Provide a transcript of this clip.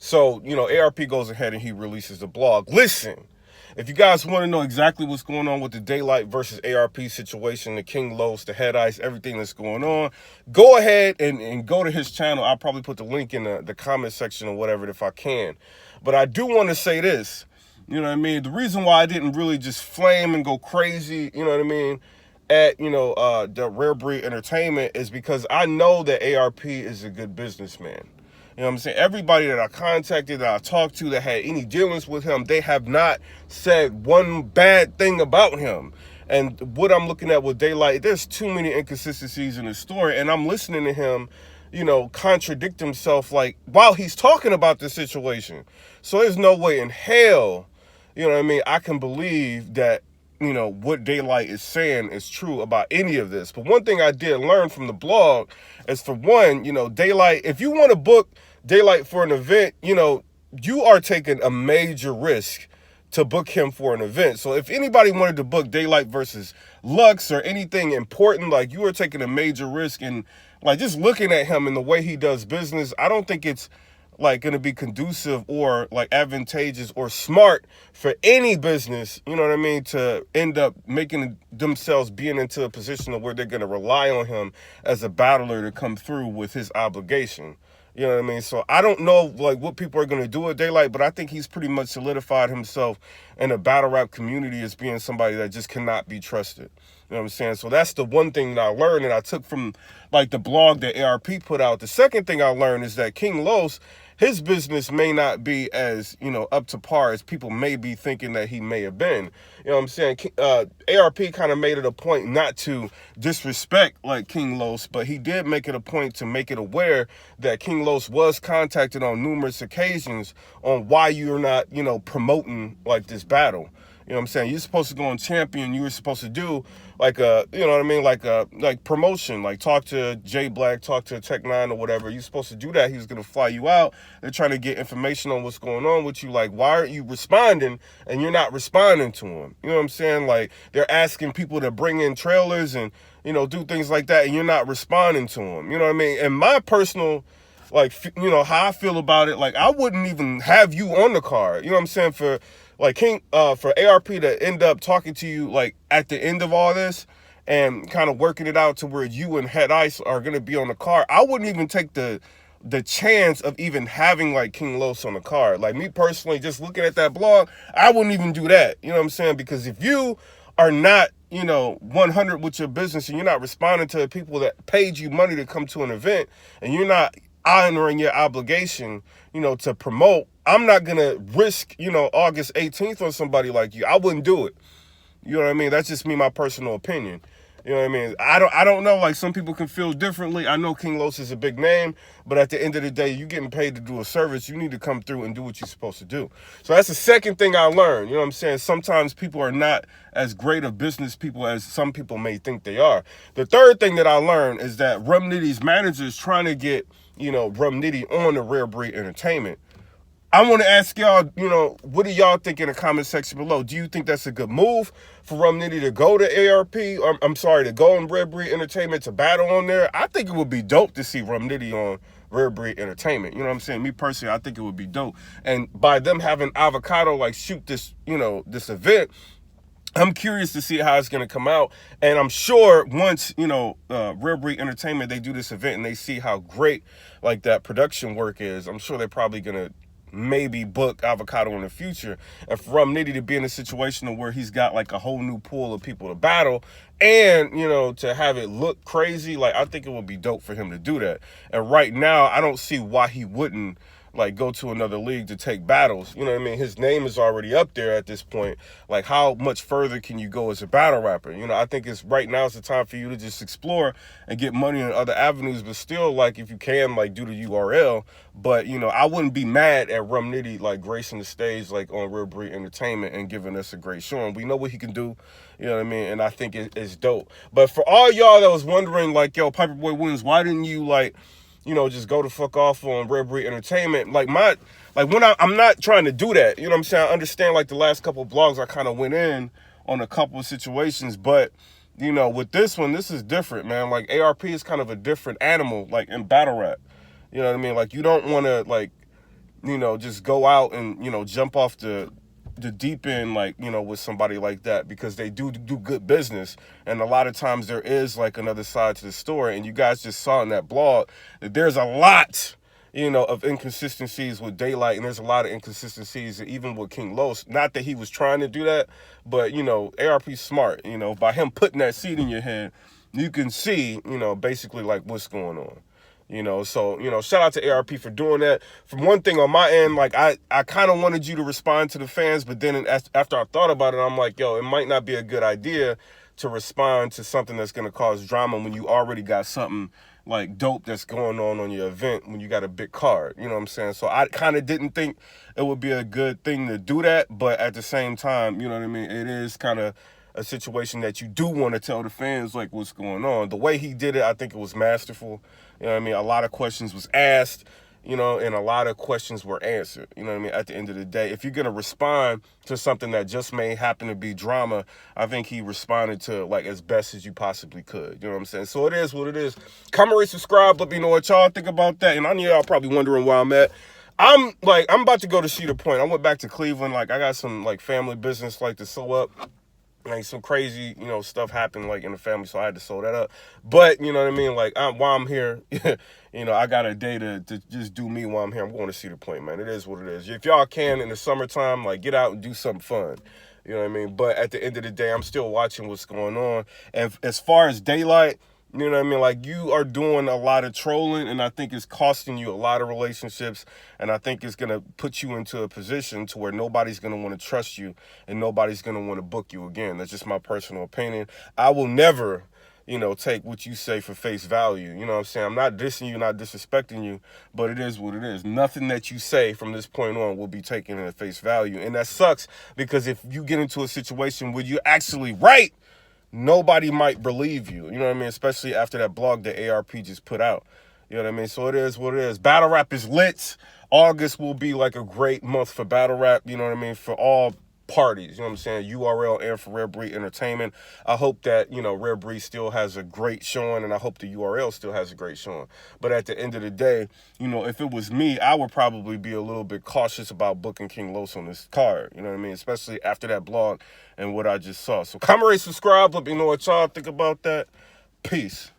So, ARP goes ahead and he releases the blog. Listen, if you guys want to know exactly what's going on with the Daylight versus ARP situation, the King Los, the Head Ice, everything that's going on, go ahead and go to his channel. I'll probably put the link in the comment section or whatever if I can. But I do want to say this, you know what I mean? The reason why I didn't really just flame and go crazy, you know what I mean, at, the Rare Breed Entertainment is because I know that ARP is a good businessman. You know what I'm saying? Everybody that I contacted, that I talked to, that had any dealings with him, they have not said one bad thing about him. And what I'm looking at with Daylight, there's too many inconsistencies in his story, and I'm listening to him, contradict himself, like, while he's talking about the situation. So there's no way in hell, I can believe that, what Daylight is saying is true about any of this. But one thing I did learn from the blog is, for one, Daylight, if you want to book Daylight for an event, you are taking a major risk to book him for an event. So if anybody wanted to book Daylight versus Lux or anything important, like, you are taking a major risk. And like, just looking at him and the way he does business, I don't think it's like going to be conducive or like advantageous or smart for any business, to end up making themselves being into a position of where they're going to rely on him as a battler to come through with his obligation. You know what I mean? So I don't know like what people are going to do with Daylight, but I think he's pretty much solidified himself in the battle rap community as being somebody that just cannot be trusted. You know what I'm saying? So that's the one thing that I learned and I took from like the blog that ARP put out. The second thing I learned is that King Los, his business may not be as, up to par as people may be thinking that he may have been. You know what I'm saying? ARP kind of made it a point not to disrespect like King Los, but he did make it a point to make it aware that King Los was contacted on numerous occasions on why you're not, promoting like this battle. You know what I'm saying? You're supposed to go on Champion. You were supposed to do like a, like promotion, like talk to Jay Black, talk to Tech Nine or whatever. You're supposed to do that. He was going to fly you out. They're trying to get information on what's going on with you. Like, why aren't you responding and you're not responding to them? You know what I'm saying? Like, they're asking people to bring in trailers and, do things like that, and you're not responding to them. You know what I mean? And my personal, like, how I feel about it, like, I wouldn't even have you on the card. You know what I'm saying? For ARP to end up talking to you like at the end of all this and kind of working it out to where you and Head Ice are going to be on the card, I wouldn't even take the chance of even having like King Los on the card. Like, me personally, just looking at that blog, I wouldn't even do that. You know what I'm saying? Because if you are not, 100 with your business and you're not responding to the people that paid you money to come to an event and you're not honoring your obligation, to promote, I'm not going to risk, August 18th on somebody like you. I wouldn't do it. You know what I mean? That's just me, my personal opinion. You know what I mean? I don't know. Like, some people can feel differently. I know King Los is a big name, but at the end of the day, you getting paid to do a service. You need to come through and do what you're supposed to do. So that's the second thing I learned. You know what I'm saying? Sometimes people are not as great of business people as some people may think they are. The third thing that I learned is that RUM NITTY's manager is trying to get, RUM NITTY on the Rare Breed Entertainment. I want to ask y'all, what do y'all think in the comment section below? Do you think that's a good move for RUM NITTY to go to ARP? To go on Rare Breed Entertainment to battle on there? I think it would be dope to see RUM NITTY on Rare Breed Entertainment. You know what I'm saying? Me personally, I think it would be dope. And by them having Avocado like shoot this, this event, I'm curious to see how it's going to come out. And I'm sure once, Rare Breed Entertainment, they do this event and they see how great like that production work is, I'm sure they're probably going to maybe book Avocado in the future. And for RUM NITTY to be in a situation where he's got like a whole new pool of people to battle and, to have it look crazy, like, I think it would be dope for him to do that. And right now, I don't see why he wouldn't like go to another league to take battles. You know what I mean? His name is already up there at this point. Like, how much further can you go as a battle rapper? I think right now is the time for you to just explore and get money in other avenues, but still, like, if you can, like, do the URL. But, I wouldn't be mad at RUM NITTY, like, gracing the stage, like, on Rare Breed Entertainment and giving us a great showing. We know what he can do, you know what I mean? And I think it's dope. But for all y'all that was wondering, like, yo, Piperboy Williams, why didn't you, like, just go the fuck off on Rare Breed Entertainment? Like, when I'm not trying to do that. You know what I'm saying? I understand, like, the last couple of blogs, I kind of went in on a couple of situations, but, with this one, this is different, man. Like, ARP is kind of a different animal, like, in battle rap. You know what I mean? Like, you don't want to, like, just go out and, jump off the deep end, like, with somebody like that, because they do good business. And a lot of times there is like another side to the story. And you guys just saw in that blog that there's a lot, of inconsistencies with Daylight, and there's a lot of inconsistencies even with King Los. Not that he was trying to do that, but, ARP's smart, by him putting that seed in your head, you can see, basically like what's going on. So, shout out to ARP for doing that. From one thing on my end, like I kind of wanted you to respond to the fans, but then after I thought about it, I'm like, yo, it might not be a good idea to respond to something that's going to cause drama when you already got something like dope that's going on your event, when you got a big card, you know what I'm saying? So I kind of didn't think it would be a good thing to do that, but at the same time, you know what I mean? It is kind of a situation that you do want to tell the fans like what's going on. The way he did it, I think it was masterful. You know what I mean? A lot of questions was asked, and a lot of questions were answered. You know what I mean? At the end of the day, if you're going to respond to something that just may happen to be drama, I think he responded to like as best as you possibly could. You know what I'm saying? So it is what it is. Comment, rate, subscribe. Let me know what y'all think about that. And I know y'all probably wondering where I'm at. I'm about to go to Cedar Point. I went back to Cleveland. Like, I got some like family business like to sew up. Like, some crazy, stuff happened, like, in the family, so I had to sew that up. But, you know what I mean? Like, while I'm here, I got a day to just do me while I'm here. I'm going to Cedar Point, man. It is what it is. If y'all can, in the summertime, like, get out and do something fun. You know what I mean? But at the end of the day, I'm still watching what's going on. And as far as Daylight, you know what I mean? Like, you are doing a lot of trolling, and I think it's costing you a lot of relationships, and I think it's going to put you into a position to where nobody's going to want to trust you, and nobody's going to want to book you again. That's just my personal opinion. I will never, take what you say for face value. You know what I'm saying? I'm not dissing you, not disrespecting you, but it is what it is. Nothing that you say from this point on will be taken at face value, and that sucks, because if you get into a situation where you're actually right, nobody might believe you. You know what I mean? Especially after that blog that ARP just put out. You know what I mean? So it is what it is. Battle rap is lit. August will be like a great month for battle rap. You know what I mean? For all parties. You know what I'm saying? URL and for Rare Breed Entertainment. I hope that, Rare Breed still has a great showing, and I hope the URL still has a great showing. But at the end of the day, if it was me, I would probably be a little bit cautious about booking King Los on this card. You know what I mean? Especially after that blog and what I just saw. So comment, rate, subscribe. Let me know what y'all think about that. Peace.